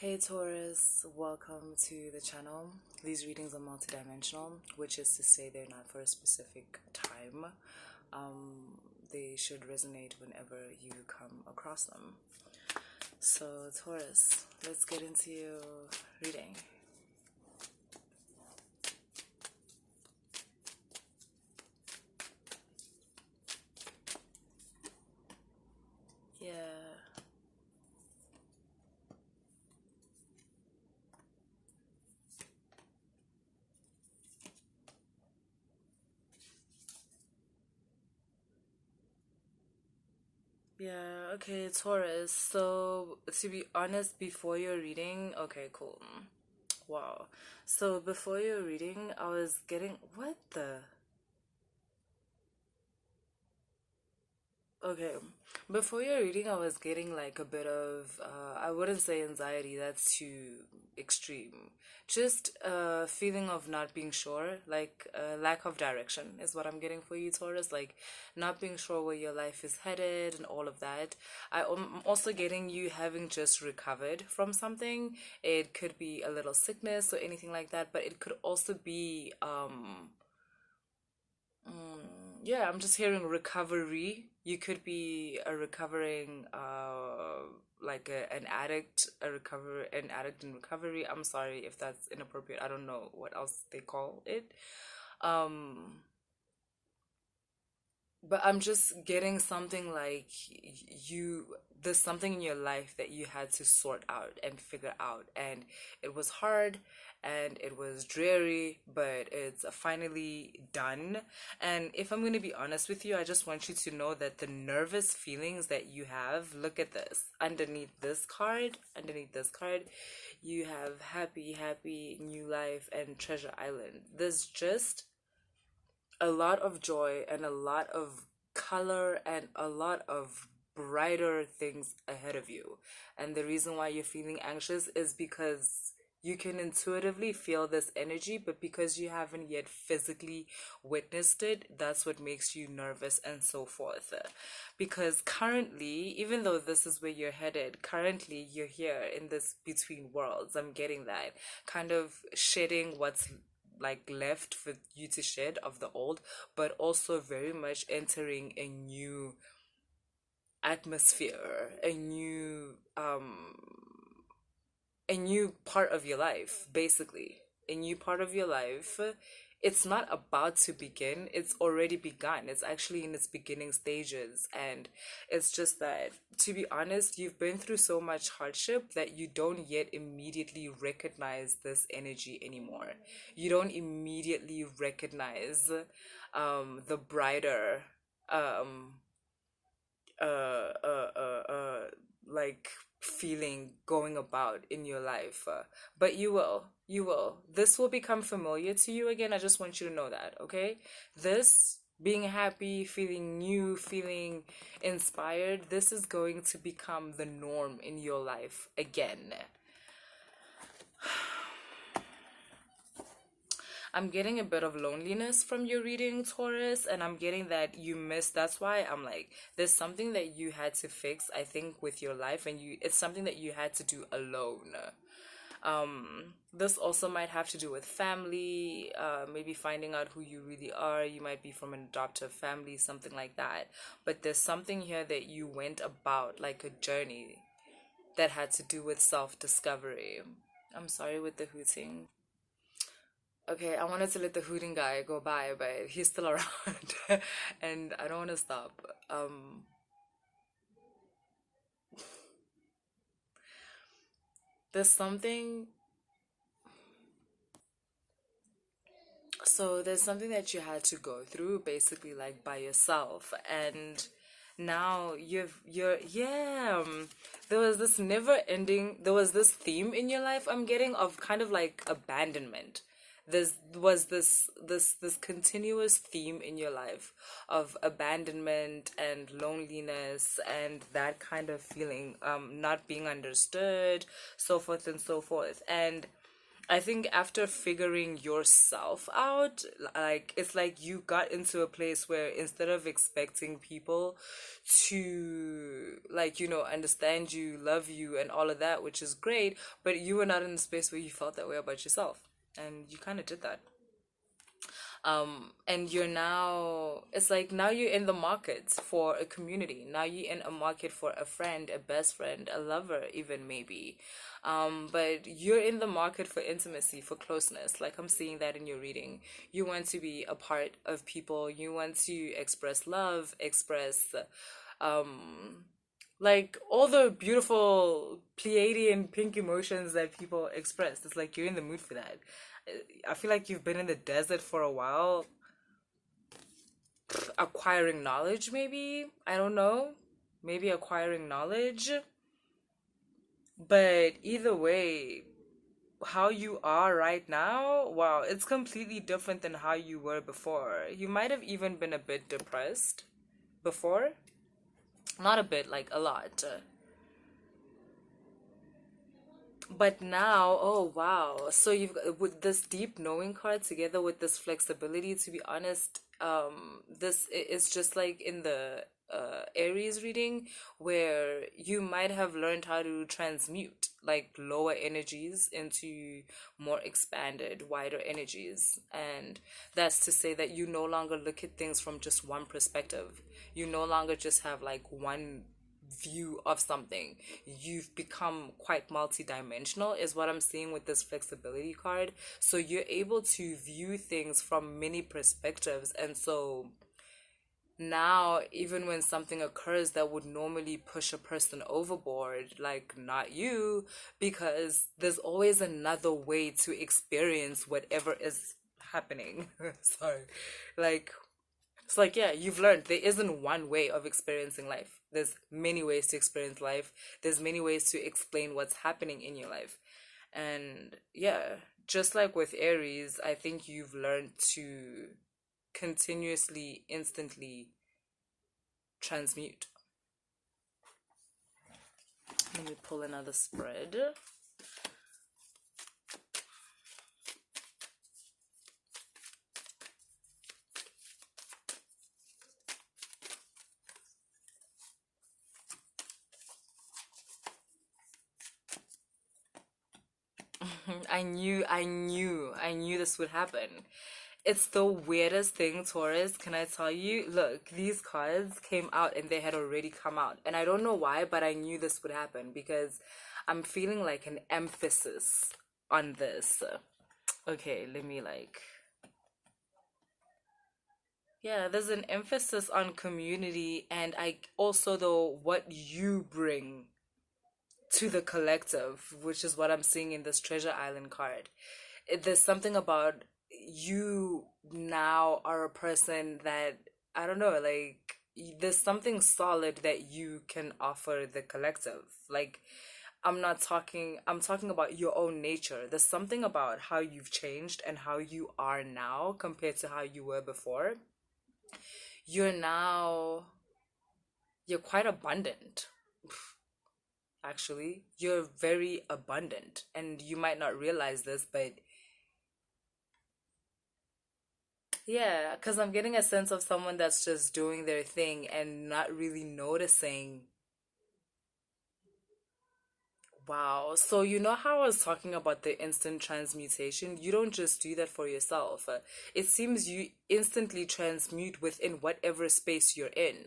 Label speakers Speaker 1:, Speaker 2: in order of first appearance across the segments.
Speaker 1: Hey Taurus, welcome to the channel. These readings are multidimensional, which is to say they're not for a specific time. They should resonate whenever you come across them. So Taurus, let's get into your reading. Yeah. Yeah, okay, Taurus. So, to be honest, before your reading, okay, cool. Wow. So, before your reading, I was getting, what the? Okay, before your reading, I was getting like a bit of, I wouldn't say anxiety, that's too extreme. Just a feeling of not being sure, like lack of direction is what I'm getting for you, Taurus. Like not being sure where your life is headed and all of that. I'm also getting you having just recovered from something. It could be a little sickness or anything like that, but it could also be, yeah, I'm just hearing recovery. You could be a recovering, like an addict in recovery. I'm sorry if that's inappropriate. I don't know what else they call it. Um, but I'm just getting something like you, there's something in your life that you had to sort out and figure out, and it was hard and it was dreary, but it's finally done. And if I'm going to be honest with you, I just want you to know that the nervous feelings that you have, look at this. Underneath this card, you have happy, happy, new life, and treasure island. There's just a lot of joy and a lot of color and a lot of brighter things ahead of you. And the reason why you're feeling anxious is because you can intuitively feel this energy, but because you haven't yet physically witnessed it, that's what makes you nervous and so forth. Because currently, even though this is where you're headed, currently you're here in this between worlds. I'm getting that kind of shedding what's like left for you to shed of the old, but also very much entering atmosphere, a new part of your life, basically. A new part of your life. It's not about to begin, it's already begun. It's actually in its beginning stages. And it's just that, to be honest, you've been through so much hardship that you don't yet immediately recognize this energy anymore. You don't immediately recognize the brighter um, uh, uh, uh, uh, like feeling going about in your life. But you will. This will become familiar to you again. I just want you to know that, okay? This being happy, feeling new, feeling inspired, this is going to become the norm in your life again. I'm getting a bit of loneliness from your reading, Taurus, and I'm getting that you missed. That's why I'm like, there's something that you had to fix, I think, with your life, and it's something that you had to do alone. This also might have to do with family, maybe finding out who you really are. You might be from an adoptive family, something like that. But there's something here that you went about, like a journey that had to do with self-discovery. I'm sorry with the hooting. Okay, I wanted to let the hooting guy go by, but he's still around, and I don't want to stop. There's something. So there's something that you had to go through, basically, like by yourself, and now yeah. There was this never-ending. There was this theme in your life. I'm getting of kind of like abandonment. This continuous theme in your life of abandonment and loneliness and that kind of feeling, not being understood, so forth and so forth. And I think after figuring yourself out, like it's like you got into a place where instead of expecting people to like, understand you, love you and all of that, which is great, but you were not in a space where you felt that way about yourself. And you kind of did that. And you're now, it's like now you're in the market for a community. Now you're in a market for a friend, a best friend, a lover, even maybe. But you're in the market for intimacy, for closeness. Like I'm seeing that in your reading. You want to be a part of people. You want to express love, express um like all the beautiful Pleiadian pink emotions that people express. It's like you're in the mood for that. I feel like you've been in the desert for a while, acquiring knowledge, maybe. I don't know. Maybe acquiring knowledge. But either way, how you are right now, wow, it's completely different than how you were before. You might have even been a bit depressed before. Not a bit, like a lot. But now, oh wow. So you've got with this deep knowing card together with this flexibility, to be honest, is just like in the Aries reading where you might have learned how to transmute like lower energies into more expanded, wider energies. And that's to say that you no longer look at things from just one perspective. You no longer just have like one view of something. You've become quite multidimensional, is what I'm seeing with this flexibility card. So you're able to view things from many perspectives. And so now, even when something occurs that would normally push a person overboard, like not you, because there's always another way to experience whatever is happening. Sorry. Like, it's like, yeah, you've learned there isn't one way of experiencing life. There's many ways to experience life. There's many ways to explain what's happening in your life. And yeah, just like with Aries, I think you've learned to continuously, instantly transmute. Let me pull another spread. I knew this would happen. It's the weirdest thing, Taurus. Can I tell you? Look, these cards came out and they had already come out. And I don't know why, but I knew this would happen because I'm feeling like an emphasis on this. Okay, let me like. Yeah, there's an emphasis on community and I also though what you bring to the collective, which is what I'm seeing in this Treasure Island card. There's something about you now are a person that, I don't know, like, there's something solid that you can offer the collective. Like, I'm talking about your own nature. There's something about how you've changed and how you are now compared to how you were before. You're now, you're quite abundant. Actually, you're very abundant, and you might not realize this, but yeah, because I'm getting a sense of someone that's just doing their thing and not really noticing. Wow. So you know how I was talking about the instant transmutation? You don't just do that for yourself. It seems you instantly transmute within whatever space you're in.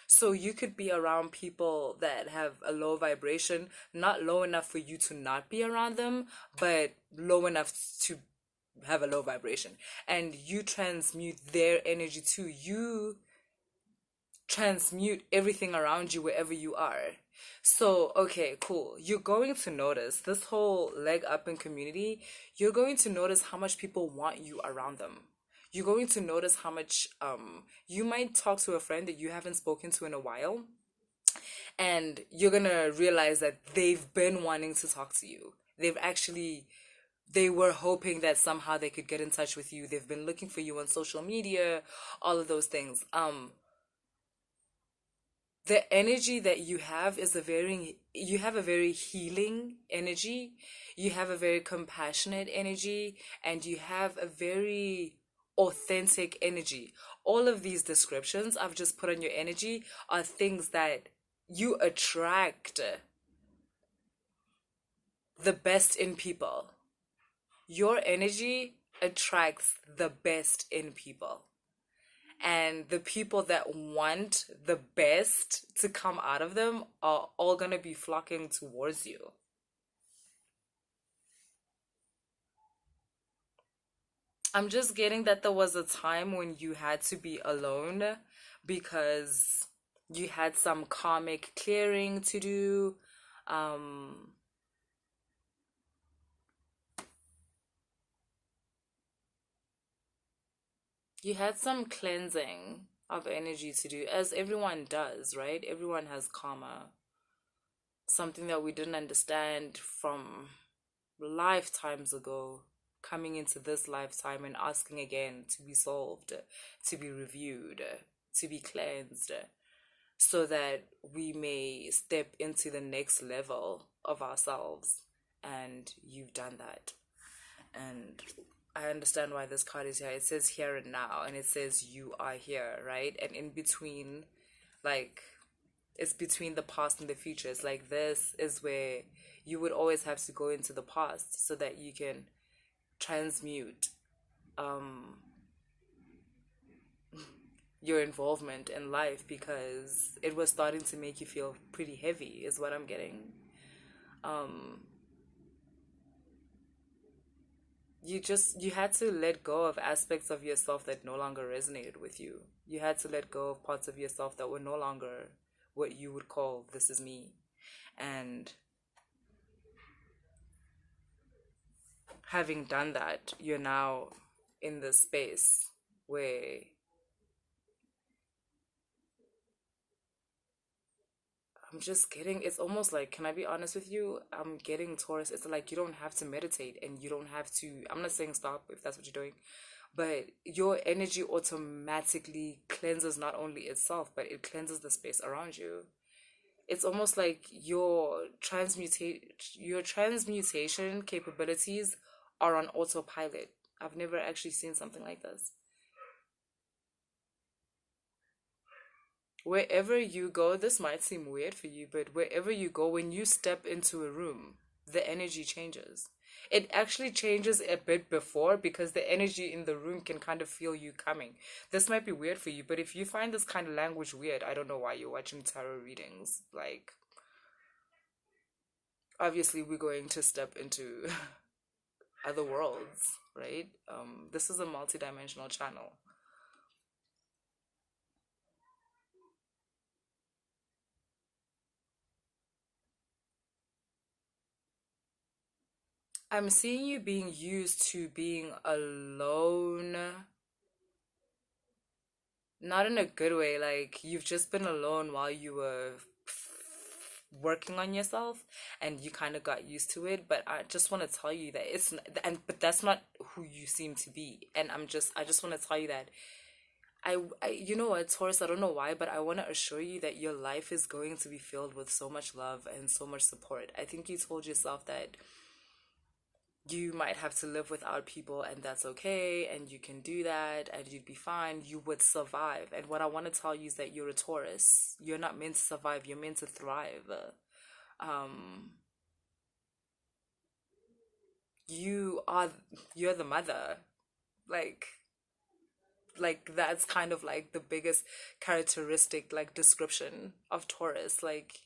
Speaker 1: So you could be around people that have a low vibration, not low enough for you to not be around them, but low enough to have a low vibration. And you transmute their energy too. You transmute everything around you wherever you are. So, okay, cool. You're going to notice this whole leg up in community, you're going to notice how much people want you around them. You're going to notice how much you might talk to a friend that you haven't spoken to in a while, and you're gonna realize that they've been wanting to talk to you. They were hoping that somehow they could get in touch with you. They've been looking for you on social media, all of those things. The energy that you have is a very, you have a very healing energy, you have a very compassionate energy, and you have a very authentic energy. All of these descriptions I've just put on your energy are things that you attract the best in people. Your energy attracts the best in people. And the people that want the best to come out of them are all going to be flocking towards you. I'm just getting that there was a time when you had to be alone because you had some karmic clearing to do. Um, you had some cleansing of energy to do, as everyone does, right? Everyone has karma, something that we didn't understand from lifetimes ago, coming into this lifetime and asking again to be solved, to be reviewed, to be cleansed, so that we may step into the next level of ourselves. And you've done that. And I understand why this card is here. It says here and now, and it says you are here, right? And in between, like, it's between the past and the future. It's like this is where you would always have to go into the past so that you can transmute um your involvement in life, because it was starting to make you feel pretty heavy is what I'm getting. um you had to let go of aspects of yourself that no longer resonated with you. You had to let go of parts of yourself that were no longer what you would call this is me. And having done that, you're now in this space where I'm just getting, it's almost like, can I be honest with you? I'm getting Taurus. It's like you don't have to meditate and you don't have to, I'm not saying stop if that's what you're doing, but your energy automatically cleanses not only itself, but it cleanses the space around you. It's almost like your transmutation capabilities are on autopilot. I've never actually seen something like this. Wherever you go, this might seem weird for you, but wherever you go, when you step into a room, the energy changes. It actually changes a bit before, because the energy in the room can kind of feel you coming. This might be weird for you, but if you find this kind of language weird, I don't know why you're watching tarot readings. Like, obviously, we're going to step into other worlds, right? This is a multidimensional channel. I'm seeing you being used to being alone, not in a good way. Like, you've just been alone while you were working on yourself, and you kind of got used to it. But I just want to tell you that but that's not who you seem to be. And I just want to tell you that you know what, Taurus, I don't know why, but I want to assure you that your life is going to be filled with so much love and so much support. I think you told yourself that you might have to live without people, and that's okay, and you can do that, and you'd be fine. You would survive. And what I want to tell you is that you're a Taurus. You're not meant to survive, you're meant to thrive. um you are, you're the mother. like that's kind of like the biggest characteristic, like, description of Taurus. Like,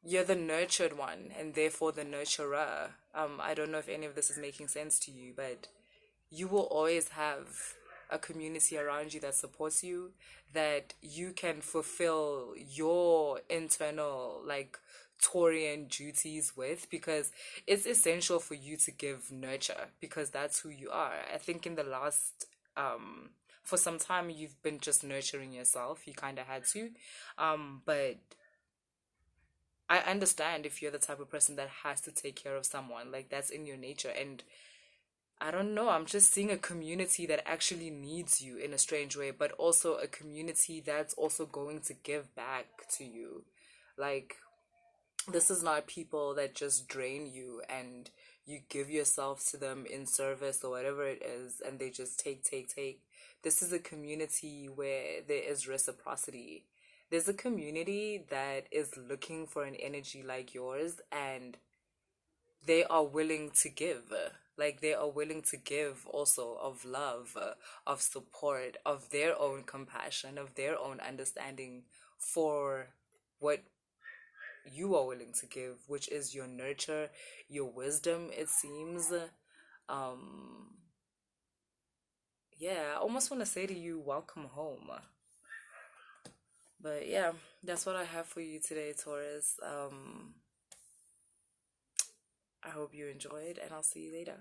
Speaker 1: you're the nurtured one, and therefore the nurturer. I don't know if any of this is making sense to you, but you will always have a community around you that supports you, that you can fulfill your internal, like, Taurian duties with, because it's essential for you to give nurture, because that's who you are. I think in the last for some time you've been just nurturing yourself. You kind of had to, but I understand if you're the type of person that has to take care of someone. Like, that's in your nature. And I don't know. I'm just seeing a community that actually needs you in a strange way, but also a community that's also going to give back to you. Like, this is not people that just drain you and you give yourself to them in service or whatever it is, and they just take, take, take. This is a community where there is reciprocity. There's a community that is looking for an energy like yours, and they are willing to give. Like, they are willing to give also of love, of support, of their own compassion, of their own understanding for what you are willing to give, which is your nurture, your wisdom, it seems. Um, yeah, I almost want to say to you, welcome home. But yeah, that's what I have for you today, Taurus. I hope you enjoyed, and I'll see you later.